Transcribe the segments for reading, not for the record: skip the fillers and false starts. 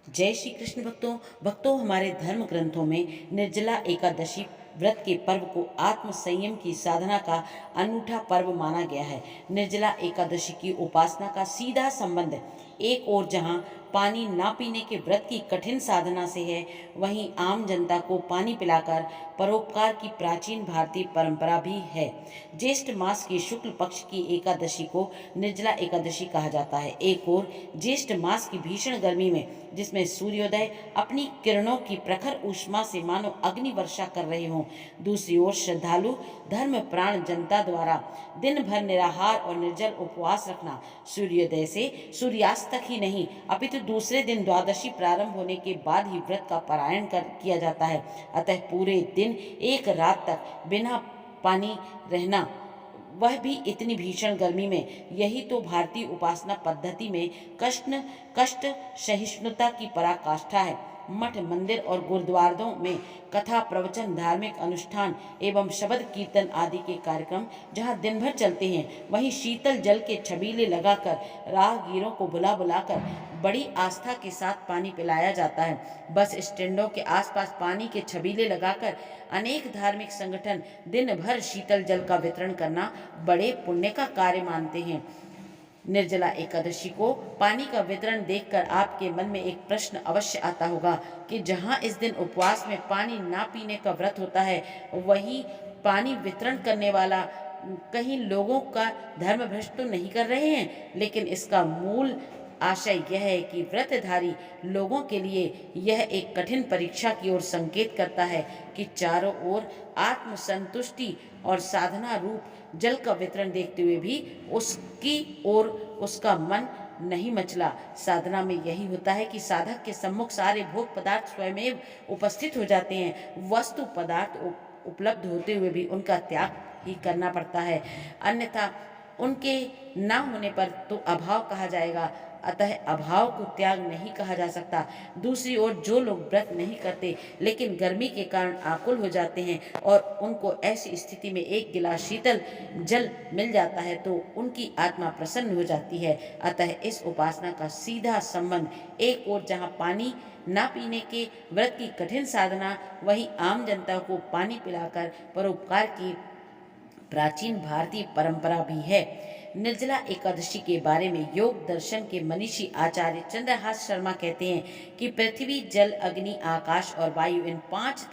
जय श्री कृष्ण भक्तों हमारे धर्म ग्रंथों में निर्जला एकादशी व्रत के पर्व को आत्म संयम की साधना का अनूठा पर्व माना गया है। निर्जला एकादशी की उपासना का सीधा संबंध एक ओर जहां पानी ना पीने के व्रत की कठिन साधना से है, वहीं आम जनता को पानी पिलाकर परोपकार की प्राचीन भारतीय परंपरा भी है। ज्येष्ठ मास की शुक्ल पक्ष की एकादशी को निर्जला एकादशी कहा जाता है। एक ओर ज्येष्ठ मास की भीषण गर्मी में, जिसमें सूर्योदय अपनी किरणों की प्रखर ऊष्मा से मानो अग्नि वर्षा कर रहे हों, दूसरी ओर श्रद्धालु धर्म प्राण जनता द्वारा दिन भर निराहार और निर्जल उपवास रखना, सूर्योदय से सूर्यास्त तक ही नहीं अपितु दूसरे दिन द्वादशी प्रारंभ होने के बाद ही व्रत का पारायण किया जाता है। अतः पूरे दिन एक रात तक बिना पानी रहना, वह भी इतनी भीषण गर्मी में, यही तो भारतीय उपासना पद्धति में कष्ट सहिष्णुता की पराकाष्ठा है। मठ मंदिर और गुरुद्वारों में कथा प्रवचन, धार्मिक अनुष्ठान एवं शब्द कीर्तन आदि के कार्यक्रम जहाँ दिन भर चलते हैं, वहीं शीतल जल के छबीले लगाकर राहगीरों को बुला बुलाकर बड़ी आस्था के साथ पानी पिलाया जाता है। बस स्टैंडों के आसपास पानी के छबीले लगाकर अनेक धार्मिक संगठन दिन भर शीतल जल का वितरण करना बड़े पुण्य का कार्य मानते हैं। निर्जला एकादशी को पानी का वितरण देखकर आपके मन में एक प्रश्न अवश्य आता होगा कि जहां इस दिन उपवास में पानी ना पीने का व्रत होता है, वही पानी वितरण करने वाला कहीं लोगों का धर्म भ्रष्ट तो नहीं कर रहे हैं। लेकिन इसका मूल आशय यह है कि व्रतधारी लोगों के लिए यह एक कठिन परीक्षा की ओर संकेत करता है कि चारों ओर आत्मसंतुष्टि और साधना रूप जल का वितरण देखते हुए भी उसकी ओर उसका मन नहीं मचला। साधना में यही होता है कि साधक के सम्मुख सारे भोग पदार्थ स्वयमेव उपस्थित हो जाते हैं। वस्तु पदार्थ उपलब्ध होते हुए भी उनका त्याग ही करना पड़ता है, अन्यथा उनके ना होने पर तो अभाव कहा जाएगा। अतः अभाव को त्याग नहीं कहा जा सकता। दूसरी ओर जो लोग व्रत नहीं करते लेकिन गर्मी के कारण आकुल हो जाते हैं और उनको ऐसी स्थिति में एक गिलास शीतल जल मिल जाता है तो उनकी आत्मा प्रसन्न हो जाती है। अतः इस उपासना का सीधा संबंध एक ओर जहाँ पानी ना पीने के व्रत की कठिन साधना, वहीं आम जनता को पानी पिलाकर परोपकार की प्राचीन भारतीय परंपरा भी है। निर्जला एकादशी के बारे में योग दर्शन के मनीषी आचार्य चंद्रहास शर्मा कहते हैं कि पृथ्वी, जल, अग्नि, आकाश और वायु, इन 5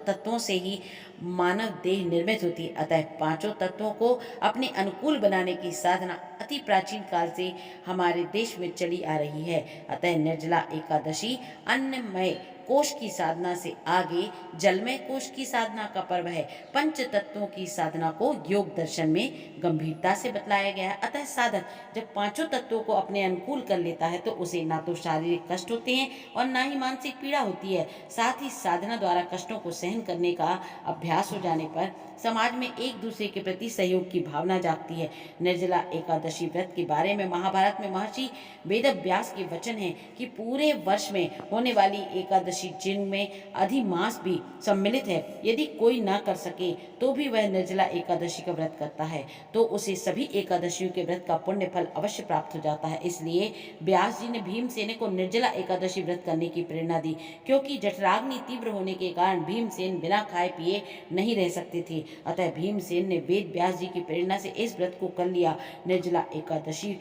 तत्वों से ही मानव देह निर्मित होती है। अतः पांचों तत्वों को अपने अनुकूल बनाने की साधना अति प्राचीन काल से हमारे देश में चली आ रही है। अतः निर्जला एकादशी अन्नमय कोश की साधना से आगे जलमय कोश की साधना का पर्व है। पंच तत्वों की साधना को योग दर्शन में गंभीरता से बतलाया गया है। अतः साधक जब पांचों तत्वों को अपने अनुकूल कर लेता है तो उसे ना तो शारीरिक कष्ट होते हैं और ना ही मानसिक पीड़ा होती है। साथ ही साधना द्वारा कष्टों को सहन करने का अभ्यास हो जाने पर समाज में एक दूसरे के प्रति सहयोग की भावना जागती है। निर्जला एकादशी व्रत के बारे में महाभारत में महर्षि वेदव्यास के वचन हैं कि पूरे वर्ष में होने वाली एकादशी, जिनमें अधिमास भी सम्मिलित है, यदि कोई ना कर सके तो भी वह निर्जला एकादशी का व्रत करता है तो उसे सभी एकादशियों के व्रत का पुण्य फल अवश्य प्राप्त हो जाता है। इसलिए व्यास जी ने भीमसेन को निर्जला एकादशी व्रत करने की प्रेरणा दी, क्योंकि जठराग्नि तीव्र होने के कारण भीमसेन बिना खाए पिए नहीं रह सकते थे। अतः भीमसेन ने वेद व्यास जी की प्रेरणा से इस व्रत को कर लिया। निर्जला एकादशी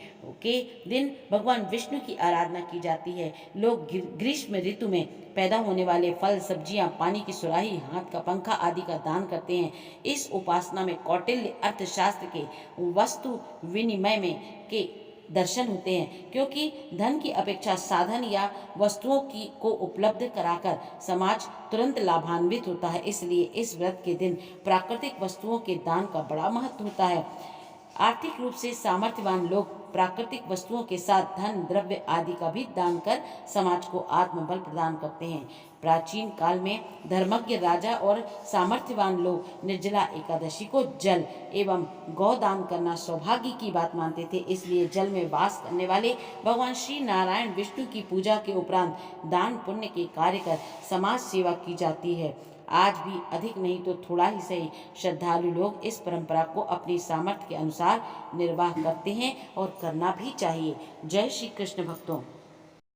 के दिन भगवान विष्णु की आराधना की जाती है। लोग ग्रीष्म ऋतु में पैदा होने वाले फल, सब्जियां, पानी की सुराही, हाथ का पंखा आदि का दान करते हैं। इस उपासना में कौटिल्य अर्थशास्त्र के वस्तु विनिमय में के दर्शन होते हैं, क्योंकि धन की अपेक्षा साधन या वस्तुओं की को उपलब्ध कराकर समाज तुरंत लाभान्वित होता है। इसलिए इस व्रत के दिन प्राकृतिक वस्तुओं के दान का बड़ा महत्व होता है। आर्थिक रूप से सामर्थ्यवान लोग प्राकृतिक वस्तुओं के साथ धन, द्रव्य आदि का भी दान कर समाज को आत्मबल प्रदान करते हैं। प्राचीन काल में धर्मज्ञ राजा और सामर्थ्यवान लोग निर्जला एकादशी को जल एवं गौदान करना सौभाग्य की बात मानते थे। इसलिए जल में वास करने वाले भगवान श्री नारायण विष्णु की पूजा के उपरांत दान पुण्य के कार्य कर समाज सेवा की जाती है। आज भी अधिक नहीं तो थोड़ा ही सही श्रद्धालु लोग इस परंपरा को अपनी सामर्थ्य के अनुसार निर्वाह करते हैं और करना भी चाहिए। जय श्री कृष्ण भक्तों।